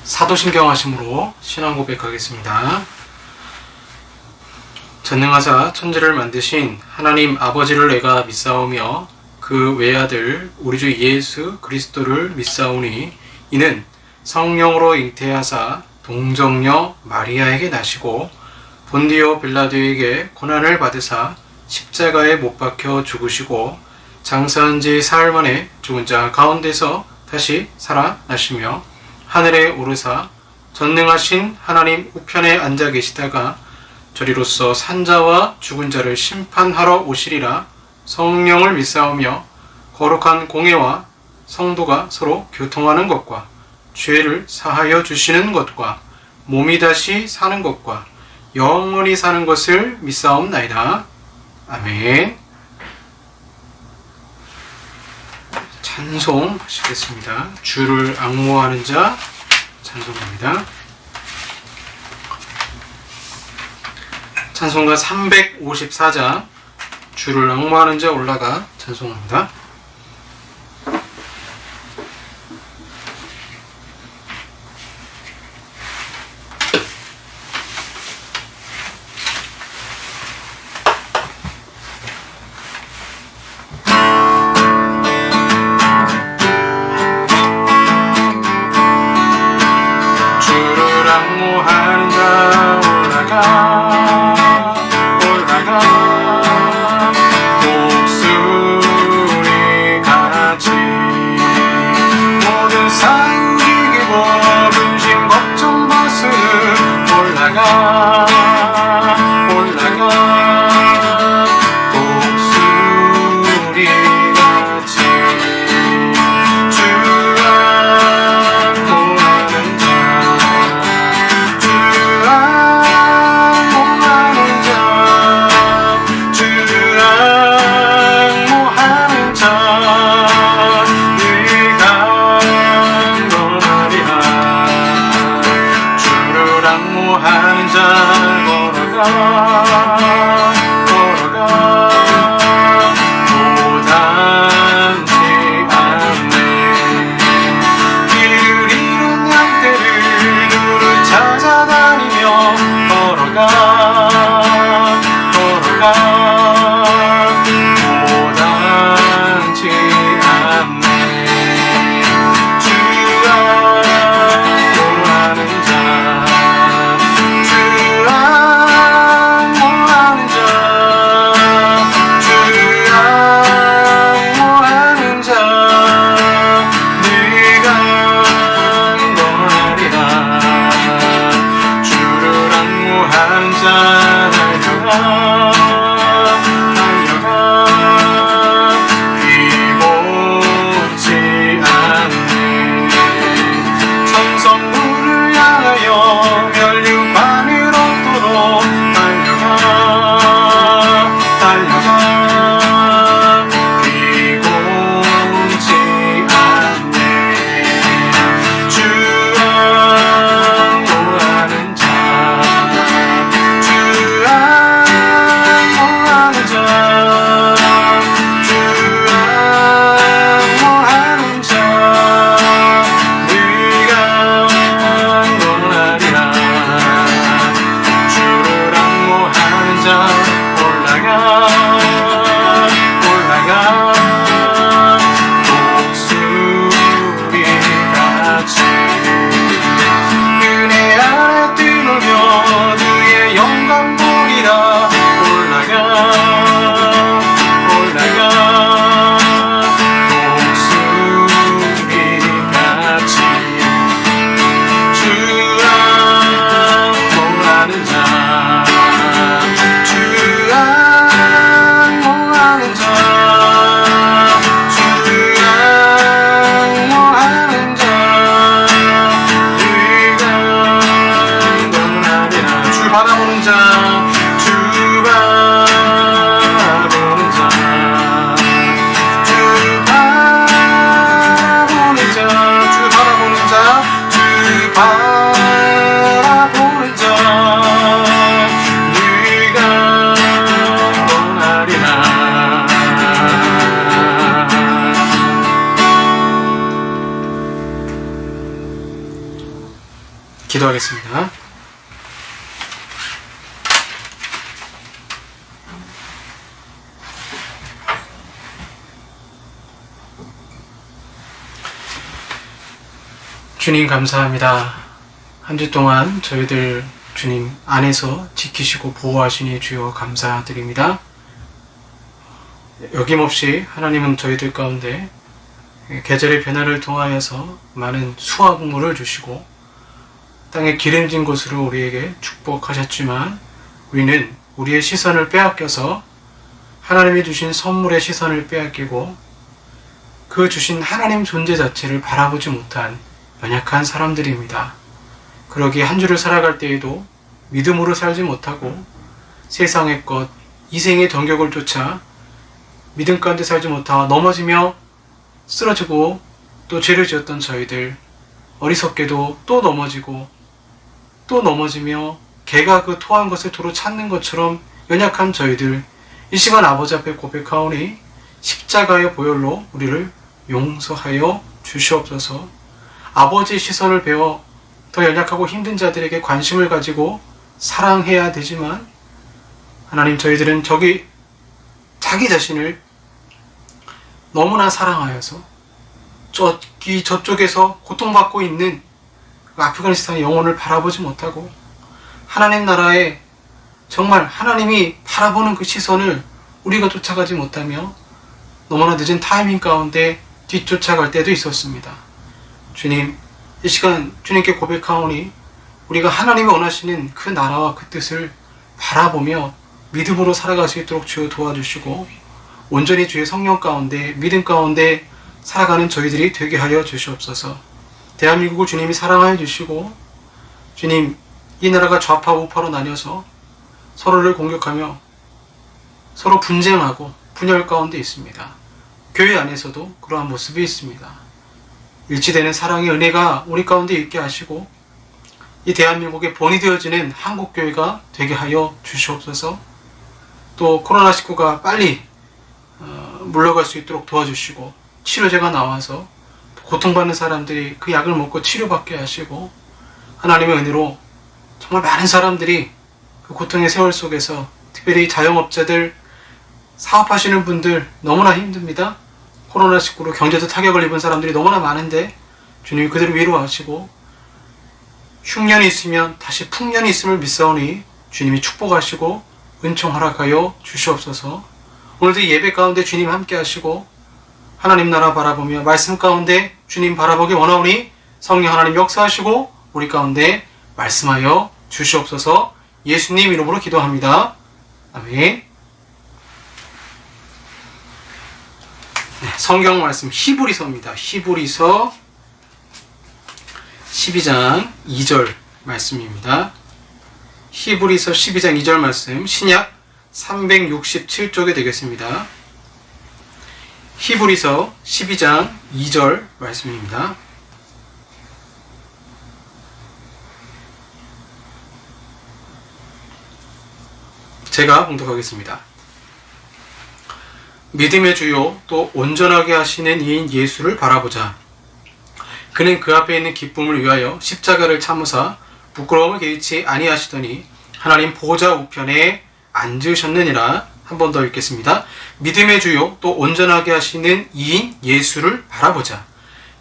사도신경하심으로 신앙 고백하겠습니다. 전능하사 천지를 만드신 하나님 아버지를 내가 믿사오며 그 외아들 우리 주 예수 그리스도를 믿사오니 이는 성령으로 잉태하사 동정녀 마리아에게 나시고 본디오 빌라도에게 고난을 받으사 십자가에 못 박혀 죽으시고 장사한 지 사흘 만에 죽은 자 가운데서 다시 살아나시며 하늘에 오르사 전능하신 하나님 우편에 앉아 계시다가 저리로서 산자와 죽은 자를 심판하러 오시리라. 성령을 믿사오며 거룩한 공예와 성도가 서로 교통하는 것과 죄를 사하여 주시는 것과 몸이 다시 사는 것과 영원히 사는 것을 믿사옵나이다. 아멘. 찬송하시겠습니다. 주를 앙모하는 자 찬송합니다. 찬송가 354장 주를 앙모하는 자 올라가 찬송합니다. 주를 앙모하는 자 올라가 목소리 같이 모든 상기기고 근심 걱정 벗으는 올라가 목소리 같이 주 앙모하는 기도하겠습니다. 주님 감사합니다. 한 주 동안 저희들 주님 안에서 지키시고 보호하시니 주여 감사드립니다. 여김없이 하나님은 저희들 가운데 계절의 변화를 통하여서 많은 수확물을 주시고 땅에 기름진 곳으로 우리에게 축복하셨지만 우리는 우리의 시선을 빼앗겨서 하나님이 주신 선물의 시선을 빼앗기고 그 주신 하나님 존재 자체를 바라보지 못한 연약한 사람들입니다. 그러기에 한 주를 살아갈 때에도 믿음으로 살지 못하고 세상의 것, 이생의 정욕을 쫓아 믿음 가운데 살지 못하고 넘어지며 쓰러지고 또 죄를 지었던 저희들, 어리석게도 또 넘어지고 또 넘어지며 개가 그 토한 것을 도로 찾는 것처럼 연약한 저희들, 이 시간 아버지 앞에 고백하오니 십자가의 보혈로 우리를 용서하여 주시옵소서. 아버지의 시선을 배워 더 연약하고 힘든 자들에게 관심을 가지고 사랑해야 되지만 하나님, 저희들은 자기 자신을 너무나 사랑하여서 저쪽에서 고통받고 있는 아프가니스탄의 영혼을 바라보지 못하고 하나님 나라에 정말 하나님이 바라보는 그 시선을 우리가 쫓아가지 못하며 너무나 늦은 타이밍 가운데 뒤쫓아갈 때도 있었습니다. 주님, 이 시간 주님께 고백하오니 우리가 하나님이 원하시는 그 나라와 그 뜻을 바라보며 믿음으로 살아갈 수 있도록 주여 도와주시고 온전히 주의 성령 가운데 믿음 가운데 살아가는 저희들이 되게 하여 주시옵소서. 대한민국을 주님이 사랑하여 주시고 주님, 이 나라가 좌파 우파로 나뉘어서 서로를 공격하며 서로 분쟁하고 분열 가운데 있습니다. 교회 안에서도 그러한 모습이 있습니다. 일치되는 사랑의 은혜가 우리 가운데 있게 하시고 이 대한민국의 본이 되어지는 한국교회가 되게 하여 주시옵소서. 또 코로나19가 빨리 물러갈 수 있도록 도와주시고 치료제가 나와서 고통받는 사람들이 그 약을 먹고 치료받게 하시고 하나님의 은혜로 정말 많은 사람들이 그 고통의 세월 속에서 특별히 자영업자들, 사업하시는 분들 너무나 힘듭니다. 코로나19로 경제도 타격을 입은 사람들이 너무나 많은데 주님이 그들을 위로하시고 흉년이 있으면 다시 풍년이 있음을 믿사오니 주님이 축복하시고 은총 허락하여 주시옵소서. 오늘도 예배 가운데 주님 함께 하시고 하나님 나라 바라보며 말씀 가운데 주님 바라보기 원하오니 성령 하나님 역사하시고 우리 가운데 말씀하여 주시옵소서. 예수님 이름으로 기도합니다. 아멘. 성경 말씀 히브리서입니다. 히브리서 12장 2절 말씀입니다. 히브리서 12장 2절 말씀 신약 367쪽에 되겠습니다. 히브리서 12장 2절 말씀입니다. 제가 봉독하겠습니다. 믿음의 주요 또 온전하게 하시는 이인 예수를 바라보자. 그는 그 앞에 있는 기쁨을 위하여 십자가를 참으사 부끄러움을 개의치 아니하시더니 하나님 보좌 우편에 앉으셨느니라. 한 번 더 읽겠습니다. 믿음의 주요 또 온전하게 하시는 이인 예수를 바라보자.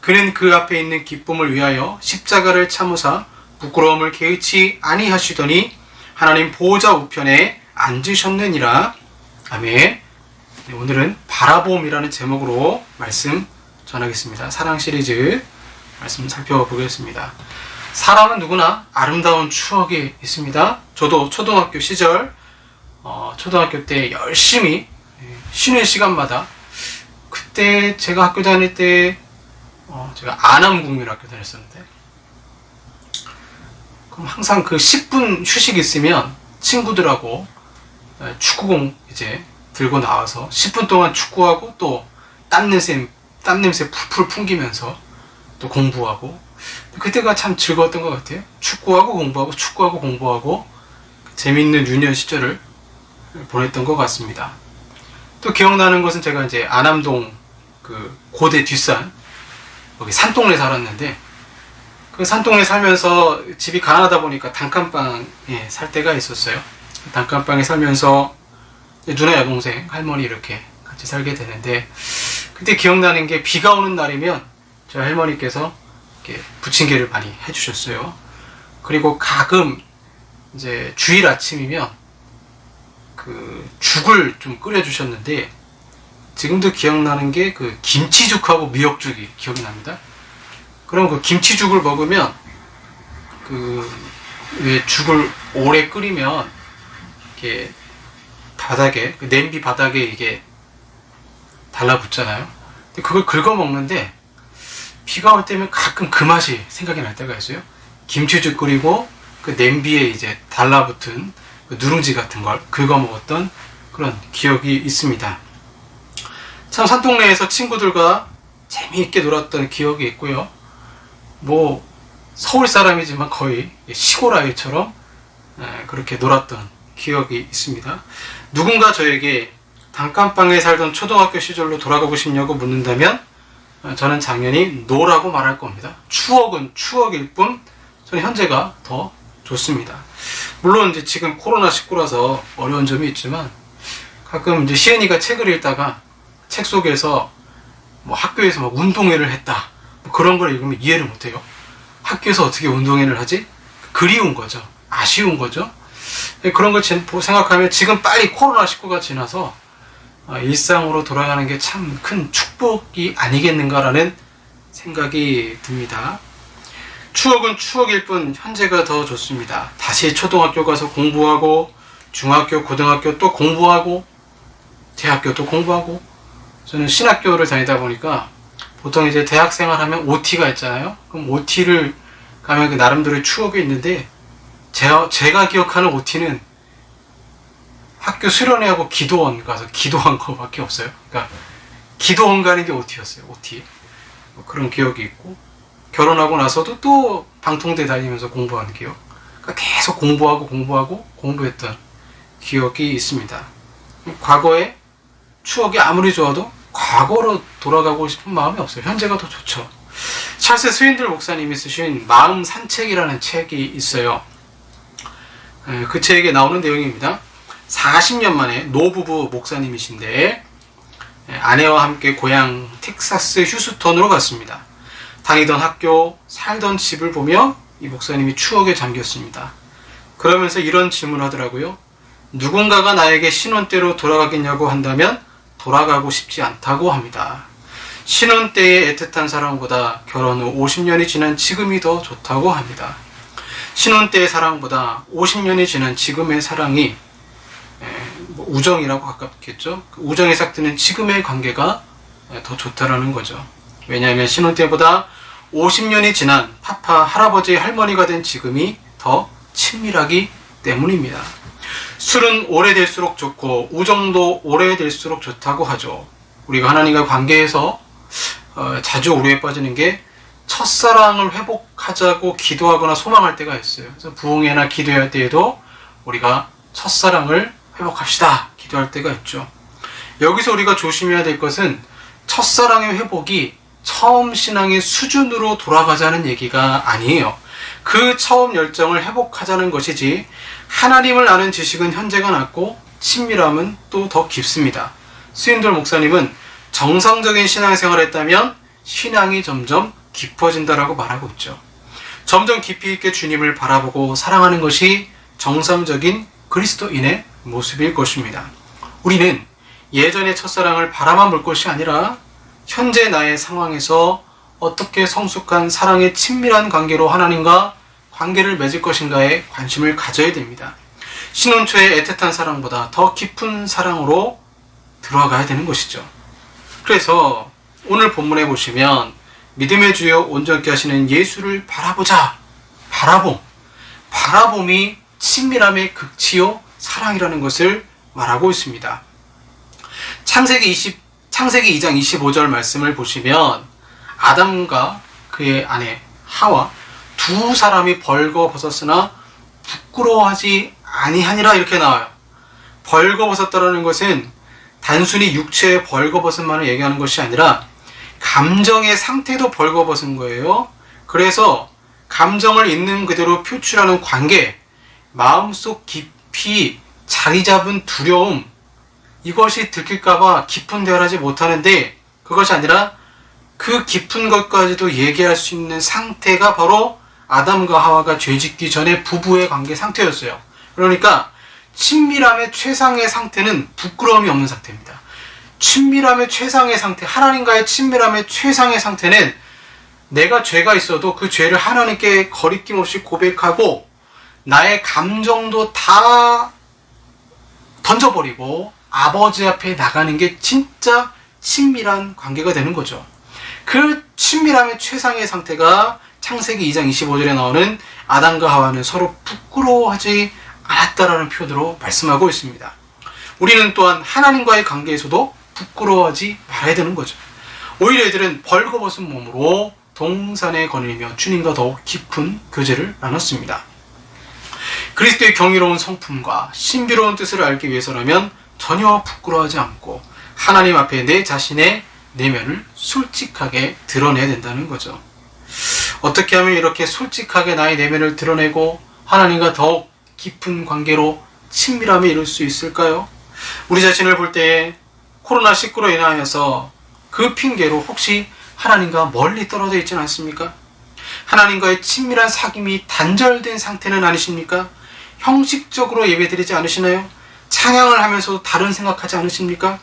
그는 그 앞에 있는 기쁨을 위하여 십자가를 참으사 부끄러움을 개의치 아니하시더니 하나님 보좌 우편에 앉으셨느니라. 아멘. 네, 오늘은 바라봄이라는 제목으로 말씀 전하겠습니다. 사랑 시리즈 말씀 살펴보겠습니다. 사람은 누구나 아름다운 추억이 있습니다. 저도 초등학교 시절 초등학교 때 열심히 쉬는 시간마다 그때 제가 학교 다닐 때 제가 안암국민학교 다녔었는데 그럼 항상 그 10분 휴식 있으면 친구들하고 축구공 이제 들고 나와서 10분 동안 축구하고 또 땀냄새 풀풀 풍기면서 또 공부하고 그때가 참 즐거웠던 것 같아요. 축구하고 공부하고 재밌는 유년 시절을 보냈던 것 같습니다. 또 기억나는 것은 제가 이제 안암동 그 고대 뒷산 거기 산동네 살았는데 그 산동네 살면서 집이 가난하다 보니까 단칸방에 살 때가 있었어요. 단칸방에 살면서 누나 여동생 할머니 이렇게 같이 살게 되는데, 그때 기억나는 게 비가 오는 날이면 저희 할머니께서 이렇게 부침개를 많이 해주셨어요. 그리고 가끔 이제 주일 아침이면 그 죽을 좀 끓여주셨는데, 지금도 기억나는 게 그 김치죽하고 미역죽이 기억이 납니다. 그럼 그 김치죽을 먹으면 그 왜 죽을 오래 끓이면 이렇게 바닥에, 그 냄비 바닥에 이게 달라붙잖아요. 근데 그걸 긁어 먹는데 비가 올 때면 가끔 그 맛이 생각이 날 때가 있어요. 김치죽 끓이고 그 냄비에 이제 달라붙은 그 누룽지 같은 걸 긁어 먹었던 그런 기억이 있습니다. 참 산동네에서 친구들과 재미있게 놀았던 기억이 있고요. 뭐 서울 사람이지만 거의 시골 아이처럼 그렇게 놀았던 기억이 있습니다. 누군가 저에게 단칸방에 살던 초등학교 시절로 돌아가고 싶냐고 묻는다면 저는 당연히 노라고 말할 겁니다. 추억은 추억일 뿐 저는 현재가 더 좋습니다. 물론 이제 지금 코로나19라서 어려운 점이 있지만 가끔 이제 시은이가 책을 읽다가 책 속에서 뭐 학교에서 막 운동회를 했다, 뭐 그런 걸 읽으면 이해를 못해요. 학교에서 어떻게 운동회를 하지? 그리운 거죠. 아쉬운 거죠. 그런 걸 생각하면 지금 빨리 코로나19가 지나서 일상으로 돌아가는 게 참 큰 축복이 아니겠는가라는 생각이 듭니다. 추억은 추억일 뿐 현재가 더 좋습니다. 다시 초등학교 가서 공부하고 중학교, 고등학교 또 공부하고 대학교 또 공부하고. 저는 신학교를 다니다 보니까 보통 이제 대학생활 하면 OT가 있잖아요. 그럼 OT를 가면 그 나름대로의 추억이 있는데 제가 기억하는 OT는 학교 수련회하고 기도원 가서 기도한 거밖에 없어요. 그러니까 기도원 가는 게 OT였어요. OT. 뭐 그런 기억이 있고, 결혼하고 나서도 또 방통대 다니면서 공부하는 기억. 그러니까 계속 공부했던 기억이 있습니다. 과거에 추억이 아무리 좋아도 과거로 돌아가고 싶은 마음이 없어요. 현재가 더 좋죠. 찰스 스윈들 목사님이 쓰신 마음 산책이라는 책이 있어요. 그 책에 나오는 내용입니다. 40년 만에 노부부 목사님이신데 아내와 함께 고향 텍사스 휴스턴으로 갔습니다. 다니던 학교, 살던 집을 보며 이 목사님이 추억에 잠겼습니다. 그러면서 이런 질문을 하더라고요. 누군가가 나에게 신혼 때로 돌아가겠냐고 한다면 돌아가고 싶지 않다고 합니다. 신혼 때의 애틋한 사랑보다 결혼 후 50년이 지난 지금이 더 좋다고 합니다. 신혼 때의 사랑보다 50년이 지난 지금의 사랑이 우정이라고 가깝겠죠. 우정이 싹트는 지금의 관계가 더 좋다라는 거죠. 왜냐하면 신혼 때보다 50년이 지난 파파, 할아버지, 할머니가 된 지금이 더 친밀하기 때문입니다. 술은 오래될수록 좋고 우정도 오래될수록 좋다고 하죠. 우리가 하나님과 관계에서 자주 오류에 빠지는 게 첫사랑을 회복하자고 기도하거나 소망할 때가 있어요. 그래서 부흥회나 기도할 때에도 우리가 첫사랑을 회복합시다 기도할 때가 있죠. 여기서 우리가 조심해야 될 것은 첫사랑의 회복이 처음 신앙의 수준으로 돌아가자는 얘기가 아니에요. 그 처음 열정을 회복하자는 것이지, 하나님을 아는 지식은 현재가 낮고 친밀함은 또 더 깊습니다. 스윈돌 목사님은 정상적인 신앙생활을 했다면 신앙이 점점 깊어진다라고 말하고 있죠. 점점 깊이 있게 주님을 바라보고 사랑하는 것이 정상적인 그리스도인의 모습일 것입니다. 우리는 예전의 첫사랑을 바라만 볼 것이 아니라 현재 나의 상황에서 어떻게 성숙한 사랑의 친밀한 관계로 하나님과 관계를 맺을 것인가에 관심을 가져야 됩니다. 신혼 초의 애틋한 사랑보다 더 깊은 사랑으로 들어가야 되는 것이죠. 그래서 오늘 본문에 보시면 믿음의 주여 온전케 하시는 예수를 바라보자. 바라봄이 친밀함의 극치요 사랑이라는 것을 말하고 있습니다. 창세기 2장 25절 말씀을 보시면 아담과 그의 아내 하와 두 사람이 벌거벗었으나 부끄러워하지 아니하니라 이렇게 나와요. 벌거벗었다라는 것은 단순히 육체의 벌거벗음만을 얘기하는 것이 아니라 감정의 상태도 벌거벗은 거예요. 그래서 감정을 있는 그대로 표출하는 관계, 마음속 깊이 자리 잡은 두려움, 이것이 들킬까봐 깊은 대화를 하지 못하는데, 그것이 아니라 그 깊은 것까지도 얘기할 수 있는 상태가 바로 아담과 하와가 죄짓기 전에 부부의 관계 상태였어요. 그러니까 친밀함의 최상의 상태는 부끄러움이 없는 상태입니다. 친밀함의 최상의 상태, 하나님과의 친밀함의 최상의 상태는 내가 죄가 있어도 그 죄를 하나님께 거리낌 없이 고백하고 나의 감정도 다 던져버리고 아버지 앞에 나가는 게 진짜 친밀한 관계가 되는 거죠. 그 친밀함의 최상의 상태가 창세기 2장 25절에 나오는 아담과 하와는 서로 부끄러워하지 않았다라는 표현으로 말씀하고 있습니다. 우리는 또한 하나님과의 관계에서도 부끄러워하지 말아야 되는 거죠. 오히려 이들은 벌거벗은 몸으로 동산에 거닐며 주님과 더욱 깊은 교제를 나눴습니다. 그리스도의 경이로운 성품과 신비로운 뜻을 알기 위해서라면 전혀 부끄러워하지 않고 하나님 앞에 내 자신의 내면을 솔직하게 드러내야 된다는 거죠. 어떻게 하면 이렇게 솔직하게 나의 내면을 드러내고 하나님과 더욱 깊은 관계로 친밀함에 이룰 수 있을까요? 우리 자신을 볼 때 코로나19로 인하여서 그 핑계로 혹시 하나님과 멀리 떨어져 있지는 않습니까? 하나님과의 친밀한 사귐이 단절된 상태는 아니십니까? 형식적으로 예배드리지 않으시나요? 찬양을 하면서도 다른 생각하지 않으십니까?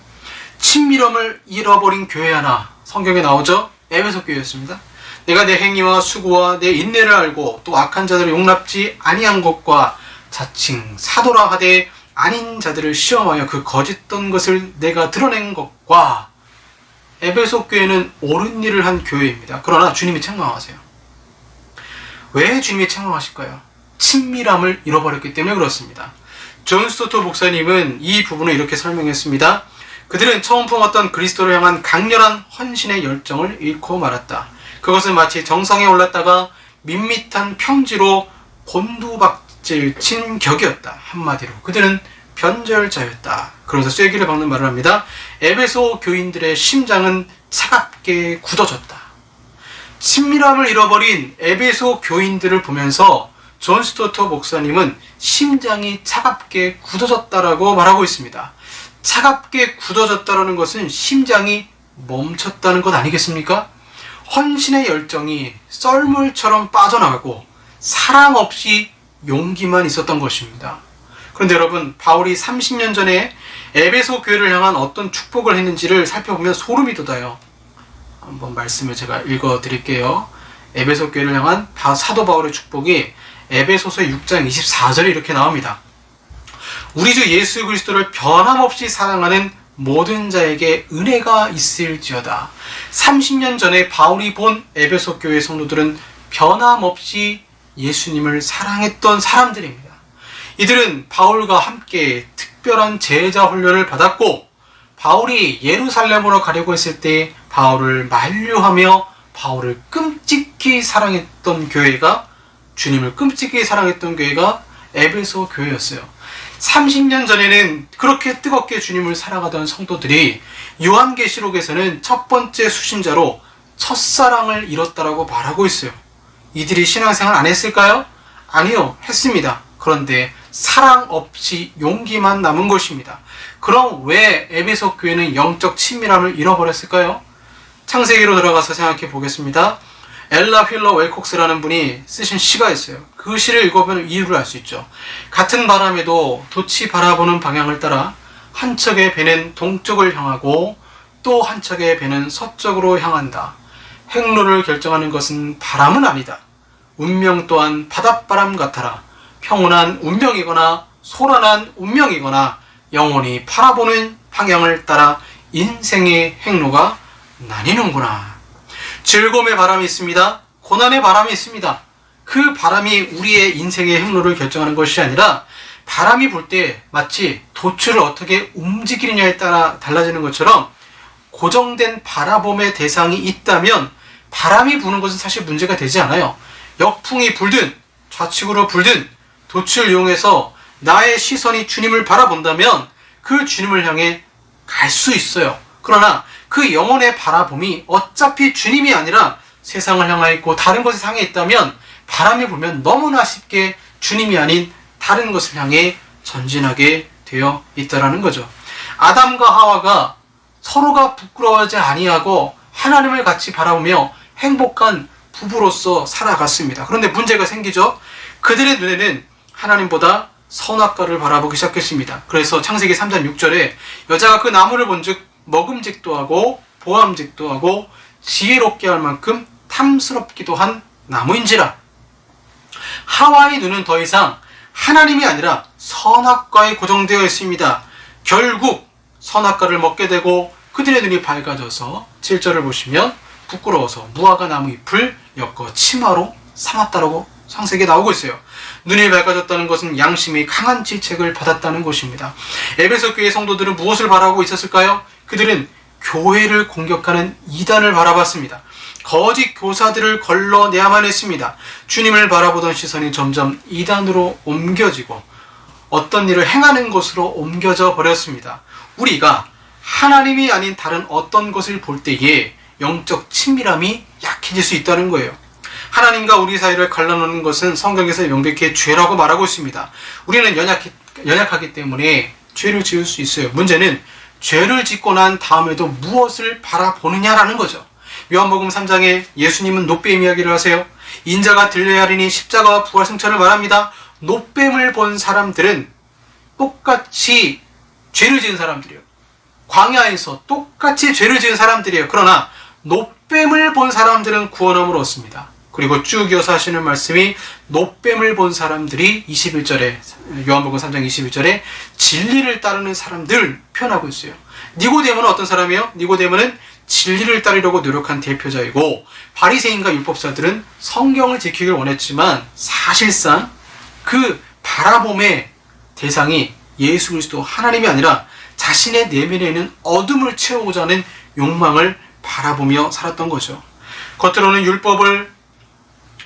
친밀함을 잃어버린 교회 하나 성경에 나오죠? 에베소 교회였습니다. 내가 내 행위와 수고와 내 인내를 알고 또 악한 자들을 용납지 아니한 것과 자칭 사도라 하되 아닌 자들을 시험하여 그 거짓던 것을 내가 드러낸 것과 에베소 교회는 옳은 일을 한 교회입니다. 그러나 주님이 책망하세요. 왜 주님이 책망하실까요? 친밀함을 잃어버렸기 때문에 그렇습니다. 존 스토트 목사님은 이 부분을 이렇게 설명했습니다. 그들은 처음 품었던 그리스도를 향한 강렬한 헌신의 열정을 잃고 말았다. 그것은 마치 정상에 올랐다가 밋밋한 평지로 곤두박질 친 격이었다. 한마디로 그들은 변절자였다. 그러면서 쐐기를 박는 말을 합니다. 에베소 교인들의 심장은 차갑게 굳어졌다. 친밀함을 잃어버린 에베소 교인들을 보면서 존 스토트 목사님은 심장이 차갑게 굳어졌다라고 말하고 있습니다. 차갑게 굳어졌다라는 것은 심장이 멈췄다는 것 아니겠습니까? 헌신의 열정이 썰물처럼 빠져나가고 사랑 없이 용기만 있었던 것입니다. 그런데 여러분, 바울이 30년 전에 에베소 교회를 향한 어떤 축복을 했는지를 살펴보면 소름이 돋아요. 한번 말씀을 제가 읽어드릴게요. 에베소 교회를 향한 사도 바울의 축복이 에베소서 6장 24절에 이렇게 나옵니다. 우리 주 예수 그리스도를 변함없이 사랑하는 모든 자에게 은혜가 있을지어다. 30년 전에 바울이 본 에베소 교회 성도들은 변함없이 예수님을 사랑했던 사람들입니다. 이들은 바울과 함께 특별한 제자 훈련을 받았고 바울이 예루살렘으로 가려고 했을 때 바울을 만류하며 바울을 끔찍히 사랑했던 교회가, 주님을 끔찍히 사랑했던 교회가 에베소 교회였어요. 30년 전에는 그렇게 뜨겁게 주님을 사랑하던 성도들이 요한계시록에서는 첫 번째 수신자로 첫사랑을 잃었다라고 말하고 있어요. 이들이 신앙생활 안 했을까요? 아니요, 했습니다. 그런데 사랑 없이 용기만 남은 것입니다. 그럼 왜 에베소 교회는 영적 친밀함을 잃어버렸을까요? 창세기로 들어가서 생각해 보겠습니다. 엘라 휠러 웰콕스라는 분이 쓰신 시가 있어요. 그 시를 읽어보면 이유를 알 수 있죠. 같은 바람에도 돛이 바라보는 방향을 따라 한 척의 배는 동쪽을 향하고 또 한 척의 배는 서쪽으로 향한다. 행로를 결정하는 것은 바람은 아니다. 운명 또한 바닷바람 같아라. 평온한 운명이거나 소란한 운명이거나 영원히 바라보는 방향을 따라 인생의 행로가 나뉘는구나. 즐거움의 바람이 있습니다. 고난의 바람이 있습니다. 그 바람이 우리의 인생의 행로를 결정하는 것이 아니라 바람이 불 때 마치 돛을 어떻게 움직이느냐에 따라 달라지는 것처럼 고정된 바라봄의 대상이 있다면 바람이 부는 것은 사실 문제가 되지 않아요. 역풍이 불든 좌측으로 불든 돛을 이용해서 나의 시선이 주님을 바라본다면 그 주님을 향해 갈 수 있어요. 그러나 그 영혼의 바라봄이 어차피 주님이 아니라 세상을 향해 있고 다른 것에 향해 있다면 바람이 불면 너무나 쉽게 주님이 아닌 다른 것을 향해 전진하게 되어 있다라는 거죠. 아담과 하와가 서로가 부끄러워하지 아니하고 하나님을 같이 바라보며 행복한 부부로서 살아갔습니다. 그런데 문제가 생기죠. 그들의 눈에는 하나님보다 선악과를 바라보기 시작했습니다. 그래서 창세기 3장 6절에 여자가 그 나무를 본즉 먹음직도 하고 보암직도 하고 지혜롭게 할 만큼 탐스럽기도 한 나무인지라. 하와의 눈은 더 이상 하나님이 아니라 선악과에 고정되어 있습니다. 결국 선악과를 먹게 되고 그들의 눈이 밝아져서 7절을 보시면 부끄러워서 무화과 나무 잎을 엮어 치마로 삼았다라고 창세기에 나오고 있어요. 눈이 밝아졌다는 것은 양심이 강한 지책을 받았다는 것입니다. 에베소 교회 성도들은 무엇을 바라고 있었을까요? 그들은 교회를 공격하는 이단을 바라봤습니다. 거짓 교사들을 걸러내야만 했습니다. 주님을 바라보던 시선이 점점 이단으로 옮겨지고 어떤 일을 행하는 것으로 옮겨져 버렸습니다. 우리가 하나님이 아닌 다른 어떤 것을 볼 때에 영적 친밀함이 약해질 수 있다는 거예요. 하나님과 우리 사이를 갈라놓는 것은 성경에서 명백히 죄라고 말하고 있습니다. 우리는 연약하기 때문에 죄를 지을 수 있어요. 문제는 죄를 짓고 난 다음에도 무엇을 바라보느냐라는 거죠. 요한복음 3장에 예수님은 노뱀 이야기를 하세요. 인자가 들려야 하리니 십자가와 부활승천을 말합니다. 노뱀을 본 사람들은 똑같이 죄를 지은 사람들이에요. 광야에서 똑같이 죄를 지은 사람들이에요. 그러나 노뱀을 본 사람들은 구원함을 얻습니다. 그리고 쭉 이어서 하시는 말씀이 노뱀을 본 사람들이 21절에 요한복음 3장 21절에 진리를 따르는 사람들 표현하고 있어요. 니고데모는 어떤 사람이에요? 니고데모는 진리를 따르려고 노력한 대표자이고 바리새인과 율법사들은 성경을 지키길 원했지만 사실상 그 바라봄의 대상이 예수 그리스도 하나님이 아니라 자신의 내면에 있는 어둠을 채우고자 하는 욕망을 바라보며 살았던 거죠. 겉으로는 율법을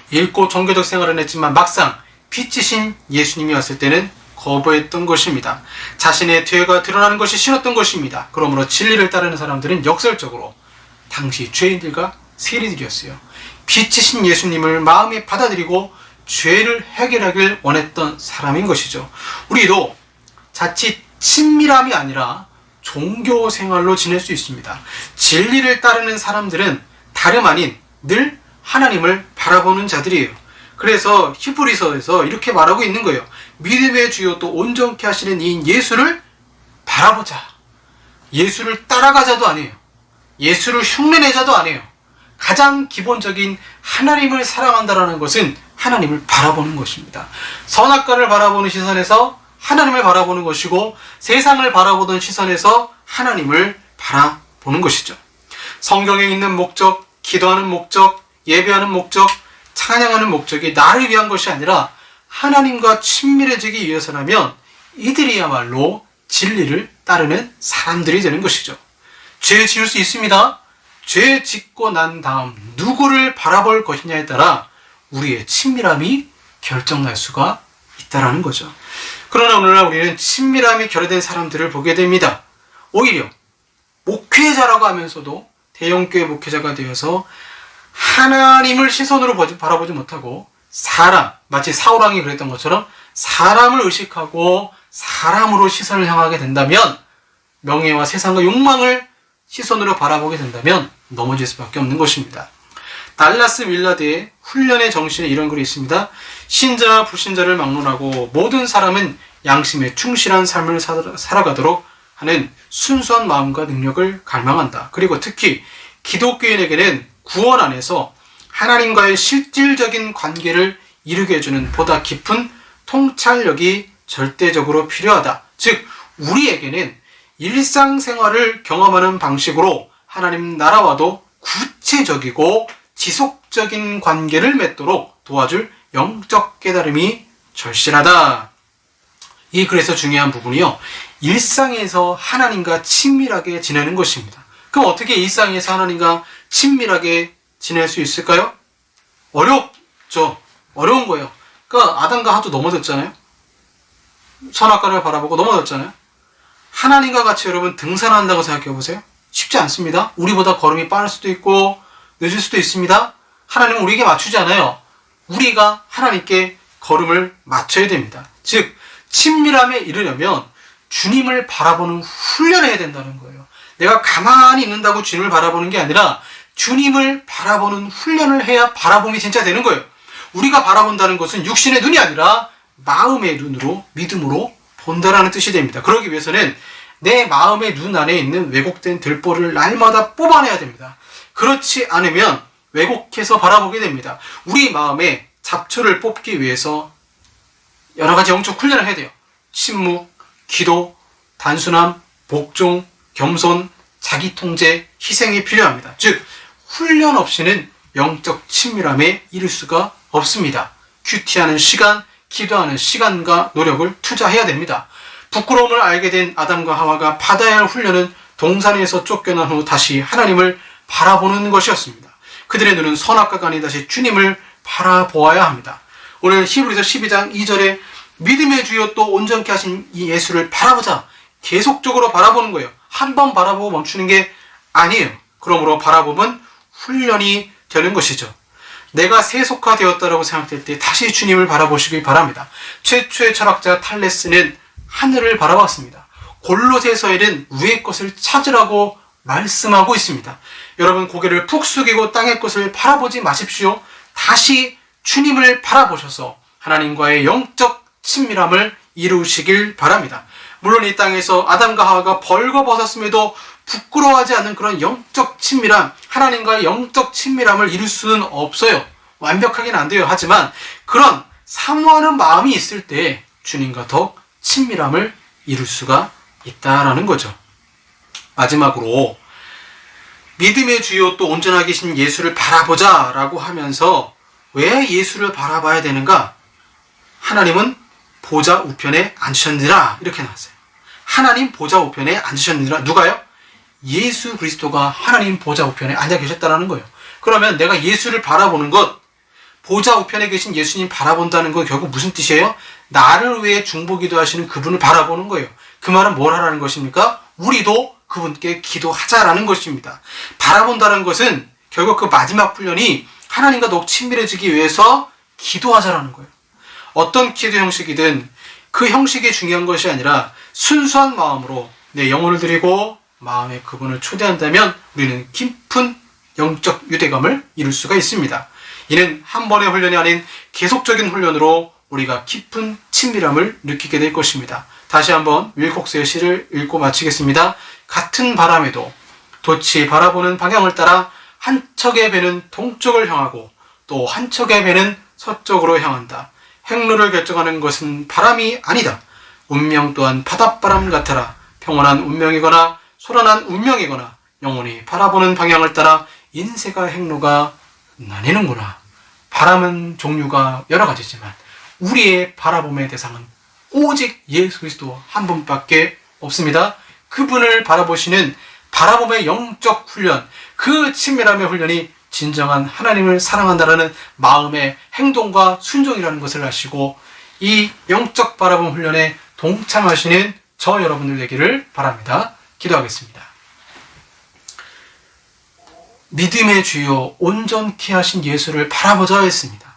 읽고 종교적 생활을 했지만 막상 빛이신 예수님이 왔을 때는 거부했던 것입니다. 자신의 죄가 드러나는 것이 싫었던 것입니다. 그러므로 진리를 따르는 사람들은 역설적으로 당시 죄인들과 세리들이었어요. 빛이신 예수님을 마음에 받아들이고 죄를 해결하길 원했던 사람인 것이죠. 우리도 자칫 친밀함이 아니라 종교 생활로 지낼 수 있습니다. 진리를 따르는 사람들은 다름 아닌 늘 하나님을 바라보는 자들이에요. 그래서 히브리서에서 이렇게 말하고 있는 거예요. 믿음의 주요 또 온전케 하시는 이인 예수를 바라보자. 예수를 따라가자도 아니에요. 예수를 흉내내자도 아니에요. 가장 기본적인 하나님을 사랑한다라는 것은 하나님을 바라보는 것입니다. 선악과를 바라보는 시선에서 하나님을 바라보는 것이고 세상을 바라보던 시선에서 하나님을 바라보는 것이죠. 성경에 있는 목적, 기도하는 목적, 예배하는 목적, 찬양하는 목적이 나를 위한 것이 아니라 하나님과 친밀해지기 위해서라면 이들이야말로 진리를 따르는 사람들이 되는 것이죠. 죄 지을 수 있습니다. 죄 짓고 난 다음 누구를 바라볼 것이냐에 따라 우리의 친밀함이 결정날 수가 있다는 거죠. 그러나 오늘날 우리는 친밀함이 결여된 사람들을 보게 됩니다. 오히려 목회자라고 하면서도 대형교회 목회자가 되어서 하나님을 시선으로 바라보지 못하고 사람, 마치 사울왕이 그랬던 것처럼 사람을 의식하고 사람으로 시선을 향하게 된다면 명예와 세상과 욕망을 시선으로 바라보게 된다면 넘어질 수밖에 없는 것입니다. 달라스 윌라드의 훈련의 정신에 이런 글이 있습니다. 신자와 불신자를 막론하고 모든 사람은 양심에 충실한 삶을 살아가도록 하는 순수한 마음과 능력을 갈망한다. 그리고 특히 기독교인에게는 구원 안에서 하나님과의 실질적인 관계를 이루게 해주는 보다 깊은 통찰력이 절대적으로 필요하다. 즉 우리에게는 일상생활을 경험하는 방식으로 하나님 나라와도 구체적이고 지속적인 관계를 맺도록 도와줄 영적 깨달음이 절실하다. 이 글에서 중요한 부분이요, 일상에서 하나님과 친밀하게 지내는 것입니다. 그럼 어떻게 일상에서 하나님과 친밀하게 지낼 수 있을까요? 어렵죠. 어려운 거예요. 그러니까 아담과 하도 넘어졌잖아요. 선악과를 바라보고 넘어졌잖아요. 하나님과 같이 여러분 등산한다고 생각해 보세요. 쉽지 않습니다. 우리보다 걸음이 빠를 수도 있고 늦을 수도 있습니다. 하나님은 우리에게 맞추지 않아요. 우리가 하나님께 걸음을 맞춰야 됩니다. 즉 친밀함에 이르려면 주님을 바라보는 훈련을 해야 된다는 거예요. 내가 가만히 있는다고 주님을 바라보는 게 아니라 주님을 바라보는 훈련을 해야 바라봄이 진짜 되는 거예요. 우리가 바라본다는 것은 육신의 눈이 아니라 마음의 눈으로, 믿음으로 본다라는 뜻이 됩니다. 그러기 위해서는 내 마음의 눈 안에 있는 왜곡된 들보를 날마다 뽑아내야 됩니다. 그렇지 않으면 왜곡해서 바라보게 됩니다. 우리 마음에 잡초를 뽑기 위해서 여러 가지 영적 훈련을 해야 돼요. 침묵, 기도, 단순함, 복종, 겸손, 자기 통제, 희생이 필요합니다. 즉 훈련 없이는 영적 친밀함에 이를 수가 없습니다. 큐티하는 시간, 기도하는 시간과 노력을 투자해야 됩니다. 부끄러움을 알게 된 아담과 하와가 받아야 할 훈련은 동산에서 쫓겨난 후 다시 하나님을 바라보는 것이었습니다. 그들의 눈은 선악과가 아닌 다시 주님을 바라보아야 합니다. 오늘 히브리서 12장 2절에 믿음의 주여 또 온전케 하신 이 예수를 바라보자. 계속적으로 바라보는 거예요. 한 번 바라보고 멈추는 게 아니에요. 그러므로 바라봄은 훈련이 되는 것이죠. 내가 세속화되었다라고 생각될 때 다시 주님을 바라보시기 바랍니다. 최초의 철학자 탈레스는 하늘을 바라봤습니다. 골로새서에는 위의 것을 찾으라고 말씀하고 있습니다. 여러분 고개를 푹 숙이고 땅의 것을 바라보지 마십시오. 다시 주님을 바라보셔서 하나님과의 영적 친밀함을 이루시길 바랍니다. 물론 이 땅에서 아담과 하와가 벌거벗었음에도 부끄러워하지 않는 그런 영적 친밀함, 하나님과의 영적 친밀함을 이룰 수는 없어요. 완벽하게는 안 돼요. 하지만 그런 사모하는 마음이 있을 때 주님과 더욱 친밀함을 이룰 수가 있다라는 거죠. 마지막으로 믿음의 주요 또 온전하게 계신 예수를 바라보자 라고 하면서 왜 예수를 바라봐야 되는가? 하나님은 보좌 우편에 앉으셨느니라 이렇게 나왔어요. 하나님 보좌 우편에 앉으셨느니라. 누가요? 예수 그리스도가 하나님 보좌 우편에 앉아 계셨다는 거예요. 그러면 내가 예수를 바라보는 것, 보좌 우편에 계신 예수님 바라본다는 건 결국 무슨 뜻이에요? 나를 위해 중보기도 하시는 그분을 바라보는 거예요. 그 말은 뭘 하라는 것입니까? 우리도 그분께 기도하자라는 것입니다. 바라본다는 것은 결국 그 마지막 훈련이 하나님과 더욱 친밀해지기 위해서 기도하자라는 거예요. 어떤 기도 형식이든 그 형식이 중요한 것이 아니라 순수한 마음으로 내 영혼을 드리고 마음에 그분을 초대한다면 우리는 깊은 영적 유대감을 이룰 수가 있습니다. 이는 한 번의 훈련이 아닌 계속적인 훈련으로 우리가 깊은 친밀함을 느끼게 될 것입니다. 다시 한번 윌콕스의 시를 읽고 마치겠습니다. 같은 바람에도 돛이 바라보는 방향을 따라 한 척의 배는 동쪽을 향하고 또 한 척의 배는 서쪽으로 향한다. 행로를 결정하는 것은 바람이 아니다. 운명 또한 바닷바람 같아라. 평온한 운명이거나 소란한 운명이거나 영원히 바라보는 방향을 따라 인생과 행로가 나뉘는구나. 바람은 종류가 여러 가지지만 우리의 바라봄의 대상은 오직 예수 그리스도 한 분밖에 없습니다. 그분을 바라보시는 바라봄의 영적 훈련, 그 친밀함의 훈련이 진정한 하나님을 사랑한다라는 마음의 행동과 순종이라는 것을 아시고 이 영적 바라봄 훈련에 동참하시는 저 여러분들 되기를 바랍니다. 기도하겠습니다. 믿음의 주요 온전케 하신 예수를 바라보자 했습니다.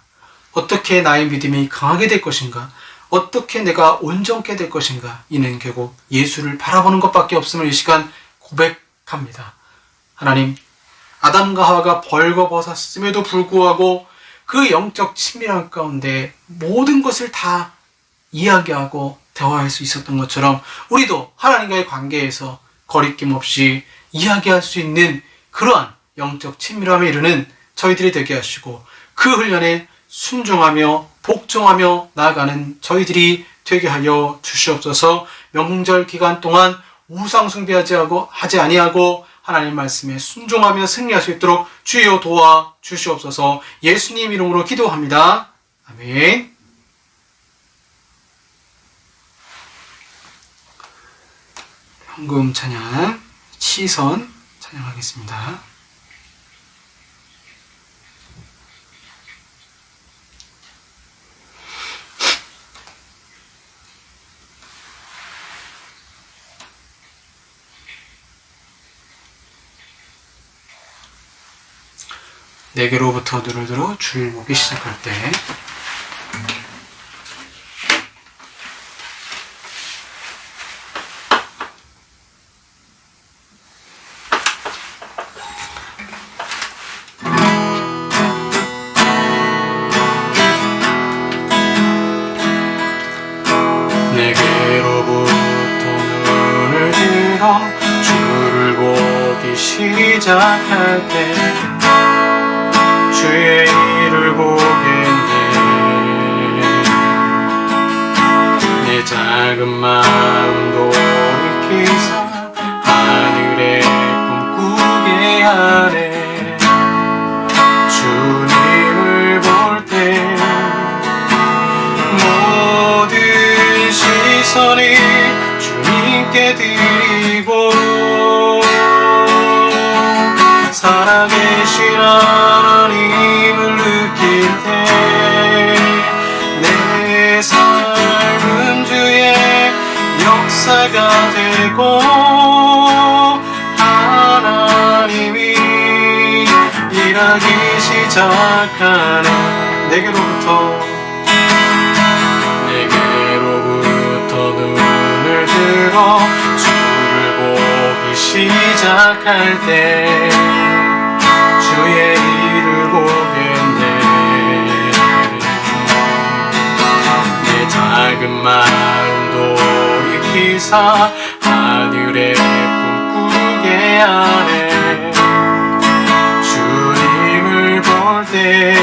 어떻게 나의 믿음이 강하게 될 것인가? 어떻게 내가 온전케 될 것인가? 이는 결국 예수를 바라보는 것밖에 없음을 이 시간 고백합니다. 하나님, 아담과 하와가 벌거벗었음에도 불구하고 그 영적 친밀함 가운데 모든 것을 다 이야기하고 대화할 수 있었던 것처럼 우리도 하나님과의 관계에서 거리낌 없이 이야기할 수 있는 그러한 영적 친밀함에 이르는 저희들이 되게 하시고 그 훈련에 순종하며 복종하며 나아가는 저희들이 되게 하여 주시옵소서. 명절 기간 동안 우상 숭배하지 아니하고 하나님 말씀에 순종하며 승리할 수 있도록 주여 도와 주시옵소서. 예수님 이름으로 기도합니다. 아멘. 현금 찬양, 시선 찬양하겠습니다. 내게로부터 눈을 들어 주를 보기 시작할 때 내게로부터 눈을 들어 주를 보기 시작할 때 주의 일을 보겠네. 내 작은 마음도 돌이키사 하늘에 꿈꾸게 하네. 주님을 볼 때 모든 시선이 주님께 드리고 살아계신 하나님을 느낄 때 내 삶은 주의 역사가 되고 하나님이 일하기 시작하네. 내게로부터 눈을 들어 주를 보기 시작할 때 주의 일을 보겠네. 내 작은 마음도 돌이키사 하늘에 꿈꾸게 하네. 주님을 볼 때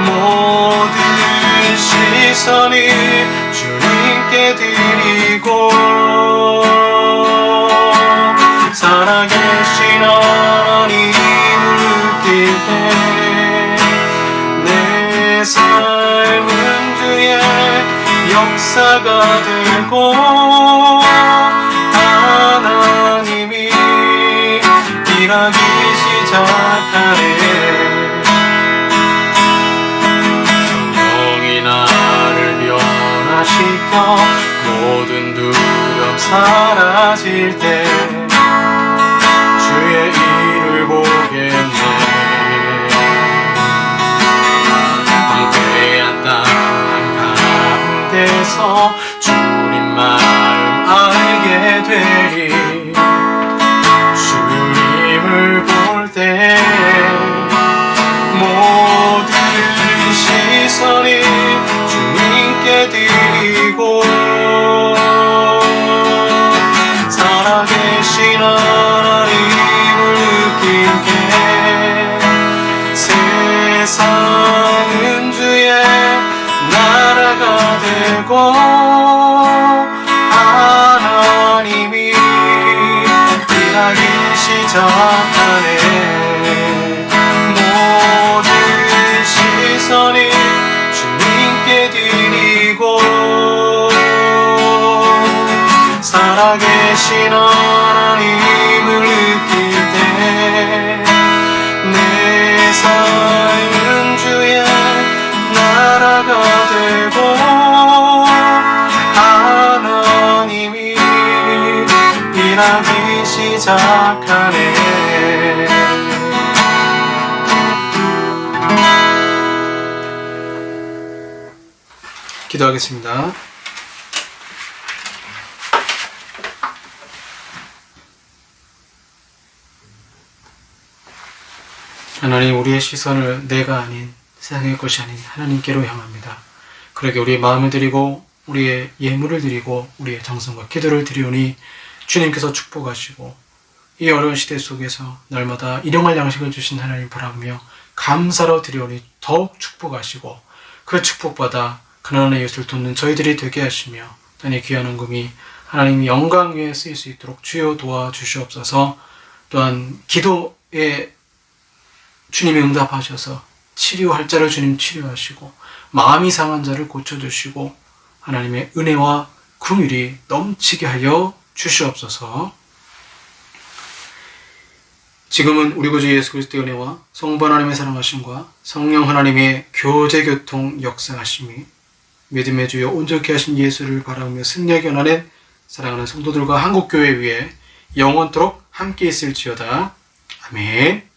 모든 시선이 주님께 드리고 살아계신 하나님을 느낄 때 내 삶은 주의 역사가 되고 하나님이 일하기 시작하네. 성령이 나를 변화시켜 모든 두려움 사라질 때 주의 일을 보겠네. 황폐한 땅 한가운데서 주님 마음 알게 되리. 주님을 볼 때 모든 시선이 주님께 드리고 살아계신 하나님을 느끼게 세상은 주의 나라가 되고 하나님이 일하기 시작하네. 모든 시선이 주님께 드리고 살아계신 하나님을 느낄 때 내 삶은 주의 나라가 되고 하나님이 일하기 시작하네. 기도하겠습니다. 하나님, 우리의 시선을 내가 아닌 세상의 것이 아닌 하나님께로 향합니다. 그러게 우리의 마음을 드리고 우리의 예물을 드리고 우리의 정성과 기도를 드리오니 주님께서 축복하시고 이 어려운 시대 속에서 날마다 일용할 양식을 주신 하나님 바라보며 감사로 드리오니 더욱 축복하시고 그 축복받아 가난한 이웃을 돕는 저희들이 되게 하시며 또한 이 귀한 헌금이 하나님이 영광 위에 쓰일 수 있도록 주여 도와주시옵소서. 또한 기도에 주님이 응답하셔서 치료할 자를 주님 치료하시고 마음이 상한 자를 고쳐주시고 하나님의 은혜와 긍휼이 넘치게 하여 주시옵소서. 지금은 우리 구주 예수 그리스도의 은혜와 성부 하나님의 사랑하심과 성령 하나님의 교제교통 역사하심이 믿음의 주여 온전케 하신 예수를 바라보며 승리하게 원하는 사랑하는 성도들과 한국교회 위에 영원토록 함께 있을지어다. 아멘.